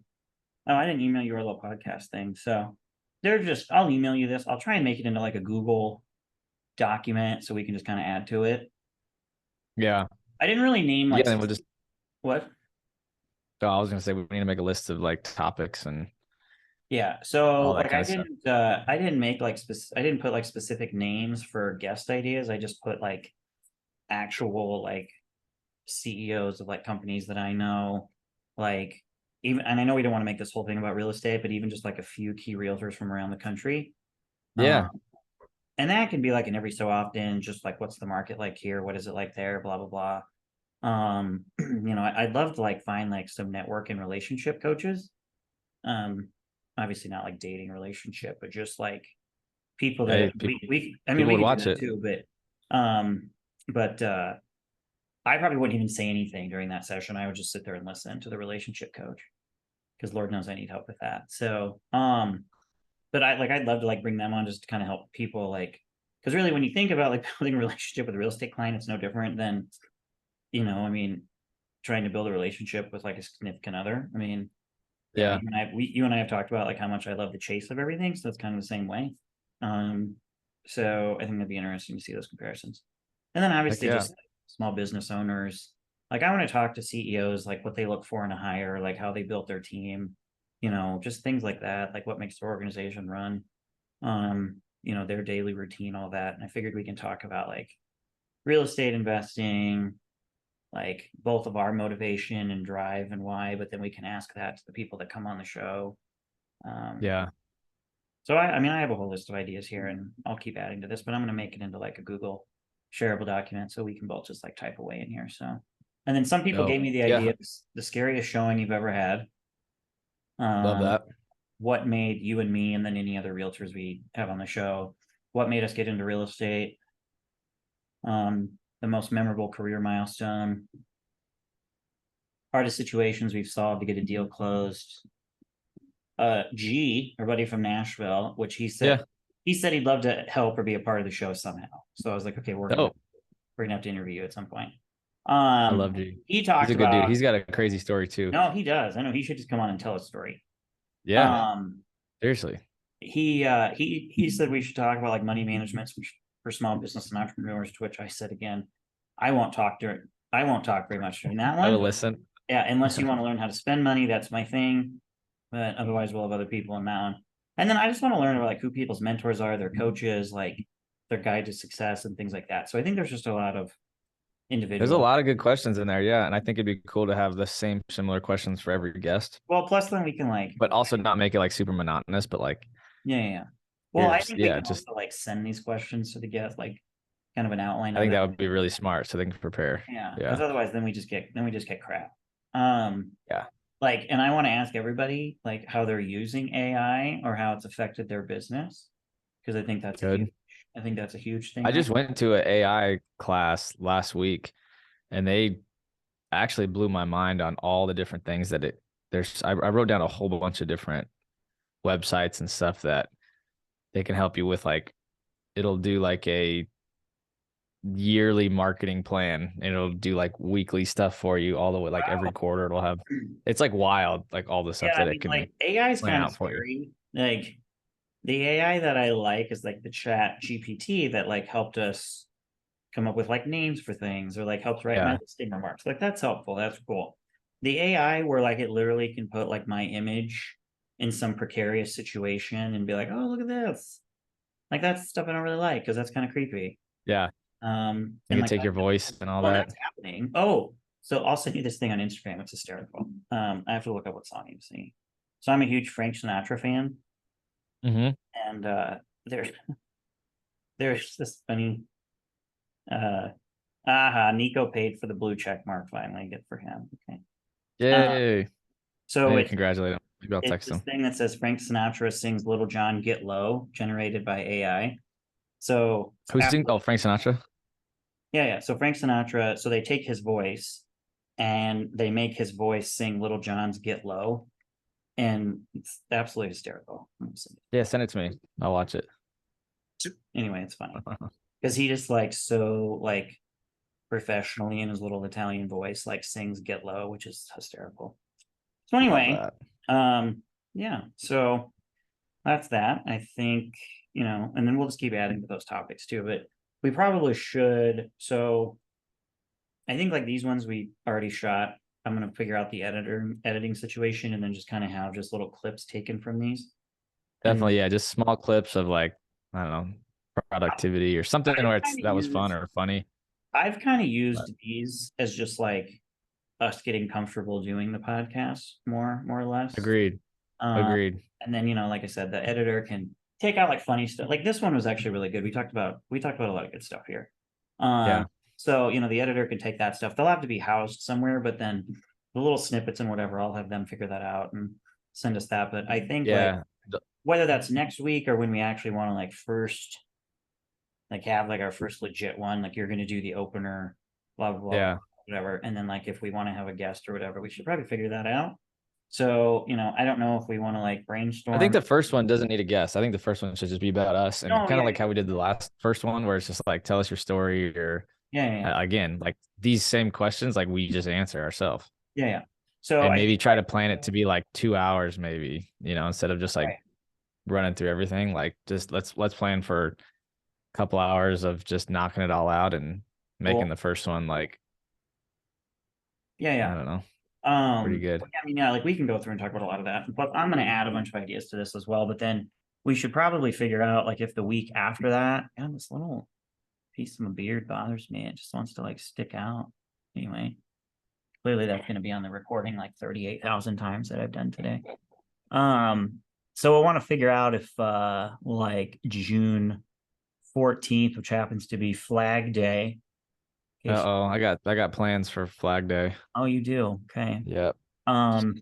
I didn't email you our little podcast thing. So I'll email you this. I'll try and make it into like a Google document so we can just kind of add to it. Yeah. I didn't really name Yeah, like then we'll just what. oh, I was gonna say we need to make a list of like topics and Yeah, so all that like kind of stuff. I didn't make like I didn't put like specific names for guest ideas. I just put like actual like CEOs of like companies that I know, like even, and I know we don't want to make this whole thing about real estate, but even just like a few key realtors from around the country. Yeah. And that can be like in every so often, just like what's the market like here, what is it like there, blah blah blah. You know, I'd love to like find like some network and relationship coaches. Um, Obviously not like dating relationship, but just like people that Hey, we I mean people we would could do watch that it. too, but I probably wouldn't even say anything during that session. I would just sit there and listen to the relationship coach because Lord knows I need help with that. So but I'd love to like bring them on just to kind of help people like, because really when you think about like building a relationship with a real estate client, it's no different than, you know, I mean, trying to build a relationship with like a significant other. I mean, Yeah. you and I have talked about like how much I love the chase of everything, so it's kind of the same way. Um, so I think that'd be interesting to see those comparisons. And then Heck obviously yeah. just like, small business owners, Like I want to talk to CEOs, like what they look for in a hire, like how they built their team, just things like that, like what makes their organization run, their daily routine, all that. And I figured we can talk about like real estate investing, like both of our motivation and drive and why, but then we can ask that to the people that come on the show. Yeah. So I mean, I have a whole list of ideas here and I'll keep adding to this, but I'm going to make it into like a Google shareable document so we can both just like type away in here. So, and then some people Dope. gave me the Yeah. idea of the scariest showing you've ever had. Love Um, that. what made you and me and then any other realtors we have on the show, what made us get into real estate, the most memorable career milestone, hardest situations we've solved to get a deal closed. G, our buddy from Nashville, which he Yeah. said he'd love to help or be a part of the show somehow. So I was like, okay, we're gonna have to interview you at some point. I love G. He He's talked a good dude. about He's got a crazy story too. no, he does. I know he should just come on and tell a story. Yeah. Seriously. He said we should talk about like money management for small business and entrepreneurs, to which I said again, I won't talk very much during that I one. will listen. Yeah, unless you want to learn how to spend money, that's my thing. But otherwise, we'll have other people in that one. And then I just want to learn about like who people's mentors are, their coaches, like their guide to success and things like that. So I think there's just a lot of individual. There's a lot of good questions in there. Yeah. And I think it'd be cool to have the same similar questions for every guest. Well, plus then we can like, but also not make it like super monotonous, but like, yeah. Well, I here's- think yeah, we can just- also like send these questions to the guest, like kind of an outline. I think of that it. would be really smart so they can prepare. Yeah. Yeah. Because otherwise then we just get crap. Yeah. Like, and I want to ask everybody like how they're using AI or how it's affected their business. Because I think that's Good. I think that's a huge thing. I just went to an AI class last week and they actually blew my mind on all the different things that I wrote down a whole bunch of different websites and stuff that they can help you with. Like it'll do like a yearly marketing plan and it'll do like weekly stuff for you all the way, like every quarter it'll have, it's like wild, like all the stuff that it can like AI is plan kind of out for you. scary. Like the AI that I like is like the Chat GPT that like helped us come up with like names for things or like helps write my listing remarks. Like that's helpful. That's cool. The AI where like it literally can put like my image in some precarious situation and be like, oh, look at this. Like that's stuff I don't really like because that's kind of creepy. Yeah. You And can like take your voice and all that. that's happening. Oh, so I'll send you this thing on Instagram. It's hysterical. I have to look up what song you see. So I'm a huge Frank Sinatra fan. Mm-hmm. And there's this funny Nico paid for the blue check mark finally. Good for him. Okay. Yay. So congratulate him. Maybe I'll it's text this him. thing that says Frank Sinatra sings Little John Get Low, generated by AI. So who's singing? Oh, Frank Sinatra. Yeah. So Frank Sinatra, so they take his voice and they make his voice sing Little John's Get Low. And it's absolutely hysterical. Yeah, send it to me. I'll watch it. Anyway, it's funny. Because he just like so like professionally in his little Italian voice, like sings Get Low, which is hysterical. So anyway, yeah, so that's that. I think, and then we'll just keep adding to those topics too, but we probably should. So I think like these ones we already shot. I'm gonna figure out the editing situation and then just kind of have just little clips taken from these. Definitely, yeah, just small clips of like, I don't know, productivity or something where that was fun or funny. I've kind of used these as just like us getting comfortable doing the podcast more or less. Agreed. And then, like I said, the editor can take out like funny stuff. Like this one was actually really good. We talked about a lot of good stuff here. Yeah. So, the editor can take that stuff. They'll have to be housed somewhere, but then the little snippets and whatever, I'll have them figure that out and send us that. But I think like whether that's next week or when we actually want to like first like have like our first legit one, like you're going to do the opener, blah, blah, blah, whatever. And then like if we want to have a guest or whatever, we should probably figure that out. So, I don't know if we want to like brainstorm. I think the first one doesn't need a guest. I think the first one should just be about us and kind of like how we did the first one where it's just like, tell us your story or again, like these same questions, like we just answer ourselves. Yeah. So and maybe try to plan it to be like 2 hours, maybe, instead of just like running through everything. Like just let's plan for a couple hours of just knocking it all out and making the first one like Yeah, I yeah. don't know. Pretty good. I mean, yeah, like we can go through and talk about a lot of that, but I'm going to add a bunch of ideas to this as well. But then we should probably figure out like if the week after that, yeah, this little piece of my beard bothers me. It just wants to like stick out. Anyway, clearly that's going to be on the recording like 38,000 times that I've done today. So I want to figure out if like June 14th, which happens to be Flag Day. Uh-oh, I got plans for Flag Day. Oh, you do. Okay. Yep. Um,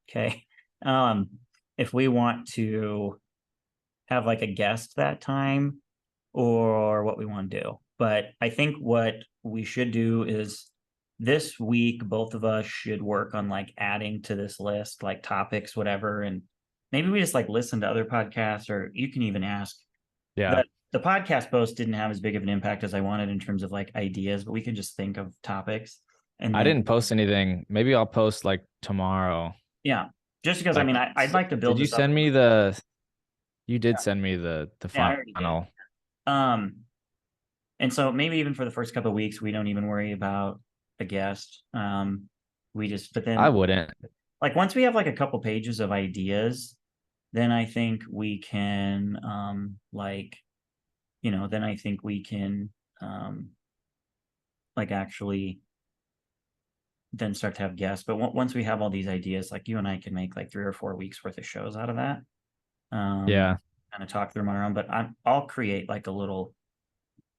okay. Um, if we want to have like a guest that time or what we want to do. But I think what we should do is this week, both of us should work on like adding to this list, like topics, whatever. And maybe we just like listen to other podcasts, or you can even ask. Yeah. The podcast post didn't have as big of an impact as I wanted in terms of like ideas, but we can just think of topics. And I then, didn't post anything. Maybe I'll post like tomorrow. yeah, just because I Like, mean, I'd like to did build you this up. send me the? You did send me the Yeah, I already did. final. Um, and so maybe even for the first couple of weeks, we don't even worry about a guest. We just, but I then wouldn't. like once we have like a couple pages of ideas, then I think we can like, you know, then I think we can like actually then start to have guests. But once we have all these ideas, like you and I can make like 3 or 4 weeks worth of shows out of that. Yeah. Kind of talk through them on our own, but I'll create like a little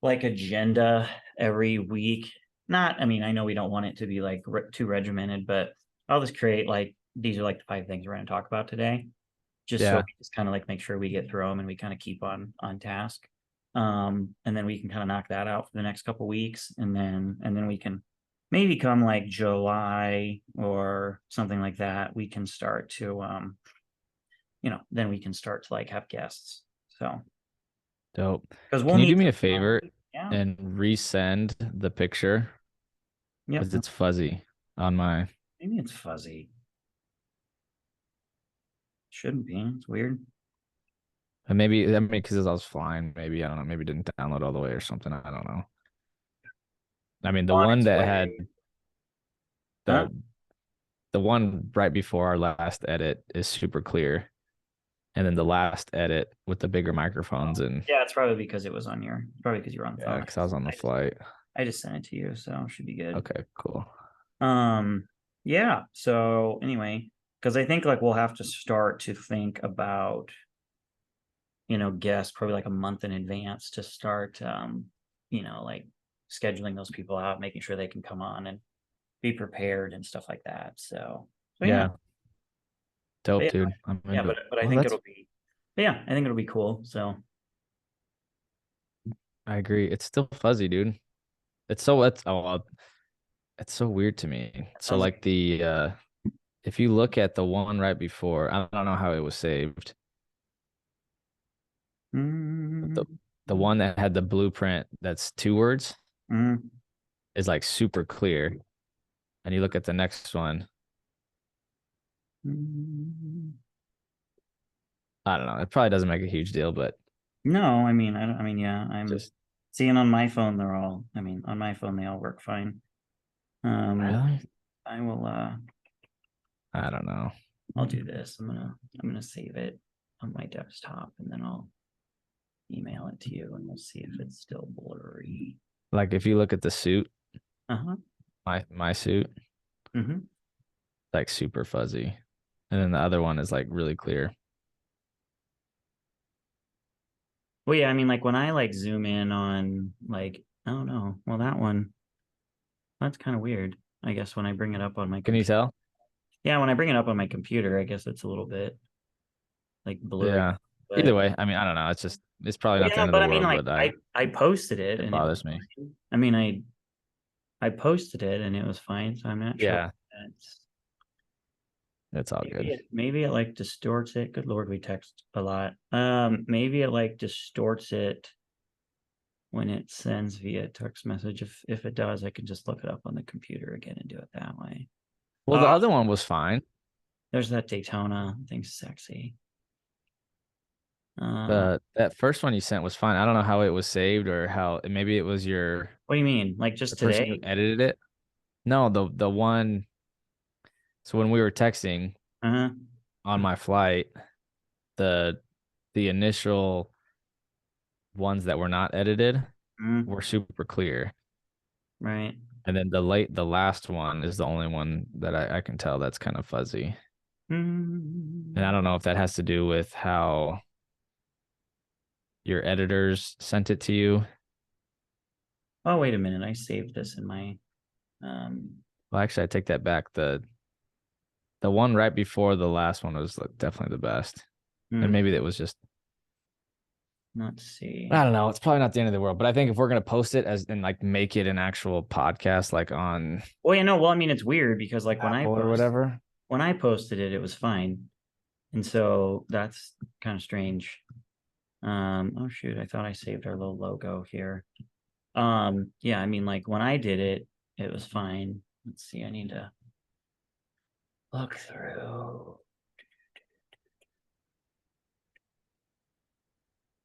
like agenda every week. Not, I mean, I know we don't want it to be like too regimented, but I'll just create like these are like the 5 things we're going to talk about today, just so Yeah. we just kind of like make sure we get through them and we kind of keep on task. And then we can kind of knock that out for the next couple weeks, and then we can maybe come like July or something like that, we can start to you know, then we can start to like have guests. So Dope. because we'll Can you need do me to, a favor yeah, and resend the picture? yep. Because it's fuzzy on my. Maybe it's fuzzy. Shouldn't be. It's weird. And maybe I mean because I was flying, maybe I don't know, maybe it didn't download all the way or something. I don't know. I mean, the On one its that had way. Huh? the the one right before our last edit is super clear, and then the last edit with the bigger microphones and Yeah, it's probably because it was on your, probably because you were on the yeah, phone. because I was on the flight. I just sent it to you, so it should be good. Okay, cool. Yeah. So anyway, because I think like we'll have to start to think about, you know, guests probably like a month in advance to start, you know, like scheduling those people out, making sure they can come on and be prepared and stuff like that. So yeah. Yeah, But dope, yeah, dude. I'm yeah, into it. but I Well, think that's it'll be, but yeah, I think it'll be cool. So I agree. It's still fuzzy, dude. It's oh well, it's so weird to me. that So sounds like like the if you look at the one right before, I don't know how it was saved. But mm, the one that had the blueprint that's 2 words mm, is like super clear. And you look at the next one, mm. I don't know. It probably doesn't make a huge deal, but No, I mean, I don't, I mean, yeah, I'm just seeing on my phone, they're all, I mean, on my phone, they all work fine. really, I will, I don't know. I'll do this. I'm gonna save it on my desktop and then I'll email it to you and we'll see if it's still blurry. Like if you look at the suit, Uh-huh. my suit, Mm-hmm. like super fuzzy, and then the other one is like really clear. Well, yeah, I mean, like when I like zoom in on like, oh no, well that one, that's kind of weird. I guess when I bring it up on my Can you computer. tell? Yeah, when I bring it up on my computer, I guess it's a little bit like blurry. Yeah. But Either way, I mean, I don't know. It's just it's probably not the yeah, end of but the I mean, world, like but I posted it it and it was bothers me. fine. I mean, I posted it and it was fine, so I'm not sure. Yeah, That's it's all good. maybe it like distorts it. Good Lord, we text a lot. Maybe it like distorts it when it sends via text message. If it does, I can just look it up on the computer again and do it that way. Well, the other one was fine. There's that Daytona thing's sexy. That first one you sent was fine. I don't know how it was saved or how maybe it was your What do you mean? Like the just person who today? edited it. No, the one. So when we were texting Uh-huh. on my flight, the the initial ones that were not edited Mm, were super clear. right. And then the last one is the only one that I can tell that's kind of fuzzy. And I Mm. don't know if that has to do with how your editors sent it to you. Oh, wait a minute. I saved this in my um Well, actually, I take that back. The one right before the last one was like definitely the best. And hmm, maybe it was just let's see. I don't know. It's probably not the end of the world, but I think if we're gonna post it as and like make it an actual podcast, like on Well, well, I mean, it's weird because like Apple or whatever. when I posted it, it was fine. And so that's kind of strange. Oh shoot, I thought I saved our little logo here. Yeah, I mean, like when I did it, it was fine. Let's see, I need to look through.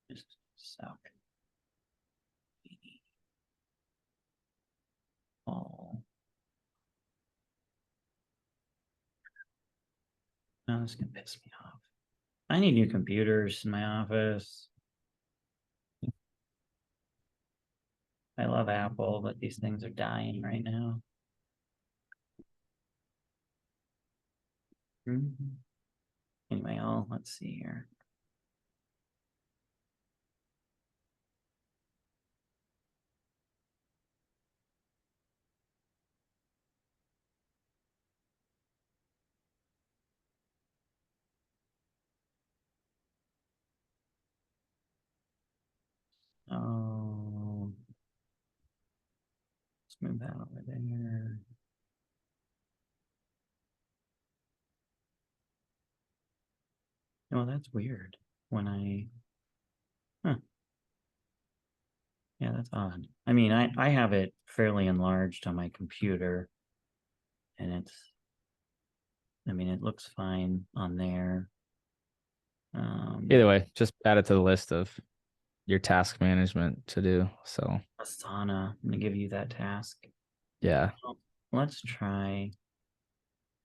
Just so. Oh, no, this is gonna piss me off. I need new computers in my office. I love Apple, but these things are dying right now. Mhm. Anyway, let's see here. Oh, let's move that over there. Oh, that's weird. When huh, yeah, that's odd. I mean, I have it fairly enlarged on my computer, and I mean, it looks fine on there. Either way, just add it to the list of your task management to do. So Asana, I'm gonna give you that task. yeah, Well, let's try.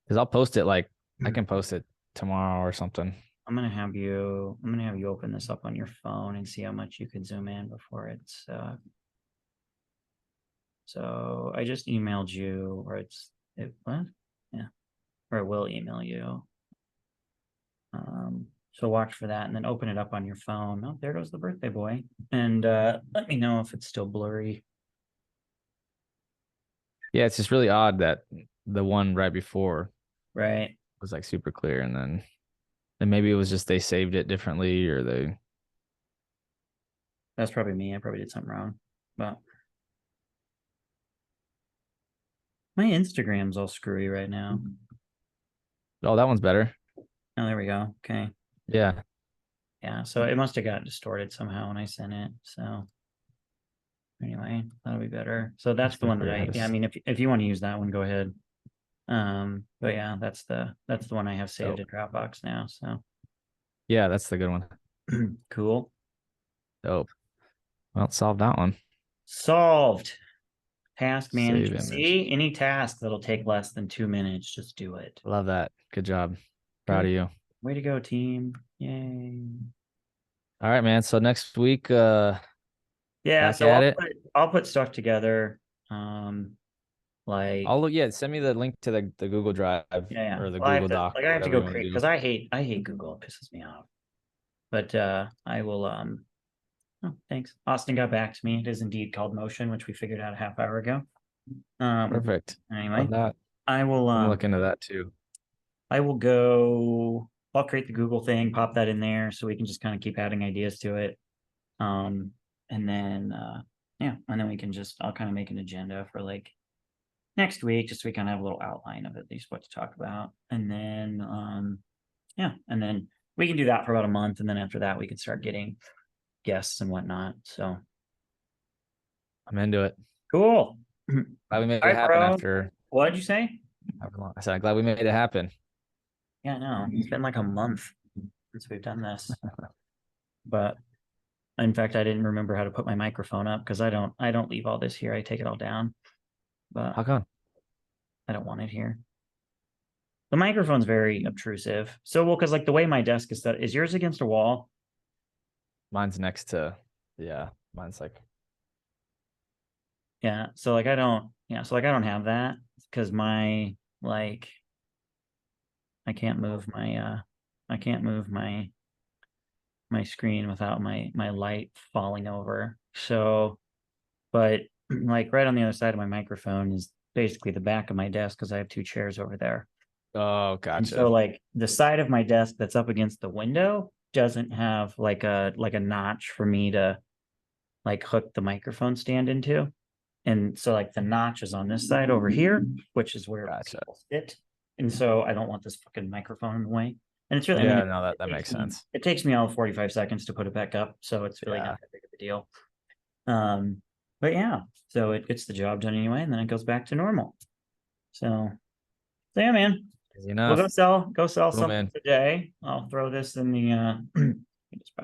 because I'll post it like I can post it tomorrow or something. I'm gonna have you open this up on your phone and see how much you could zoom in before it's so I just emailed you, or what? Yeah, or I will email you. So watch for that and then open it up on your phone. Oh, there goes the birthday boy. And let me know if it's still blurry. Yeah, it's just really odd that the one right before Right. was like super clear, and maybe it was just they saved it differently or they. That's probably me. I probably did something wrong. But my Instagram's all screwy right now. Oh, that one's better. Oh, there we go. Okay. Yeah, Yeah. So it must have got distorted somehow when I sent it. So anyway, that'll be better. So that's the Instagram one that yeah, I creators. mean, if you want to use that one, go ahead. But yeah, that's the one I have saved Dope. in Dropbox now. So Yeah, that's the good one. cool. Dope. Well, solve that one. Solved. Task Save manager. image. See, any task that'll take less than 2 minutes, just do it. Love that. Good job. Proud Good. of you. Way to go, team. Yay. All right, man. So next week, Yeah, back so at it. I'll put stuff together. Like I'll look. Yeah, send me the link to the Google Drive yeah. or the Well, Google Doc I or have to whatever you go want to create do. because I hate Google. It pisses me off. But I will oh, thanks. Austin got back to me. It is indeed called Motion, which we figured out a half hour ago. Perfect. Anyway, Love that. I will I'm gonna look into that too. I will go. I'll create the Google thing, pop that in there, so we can just kind of keep adding ideas to it. Um, and then yeah, and then we can I'll kind of make an agenda for like next week, just so we kind of have a little outline of at least what to talk about. And then yeah, and then we can do that for about a month, and then after that we can start getting guests and whatnot. So I'm into it. cool. All Glad we made it right, happen bro. after What did you say? however long. I said, I'm glad we made it happen. Yeah, no, it's been like a month since we've done this. But in fact, I didn't remember how to put my microphone up because I don't leave all this here. I take it all down. But How come? I don't want it here. The microphone's very obtrusive. So, well, because like the way my desk is set, is yours against a wall? Mine's next to, yeah, mine's like, Yeah. So like I don't, yeah. So like I don't have that because my like I can't move my screen without my light falling over. So, but like right on the other side of my microphone is basically the back of my desk because I have two chairs over there. oh, And gotcha. so like the side of my desk that's up against the window doesn't have like a notch for me to like hook the microphone stand into. And so like the notch is on this side over here, which is where Gotcha. people sit. And so I don't want this fucking microphone in the way. And it's really, I Yeah, mean, no, that it makes takes me- sense. It takes me all 45 seconds to put it back up. So it's really Yeah. not that big of a deal. But yeah, so it gets the job done anyway, and then it goes back to normal. So yeah, man. Easy We'll enough. go sell Cool, something man. today. I'll throw this in the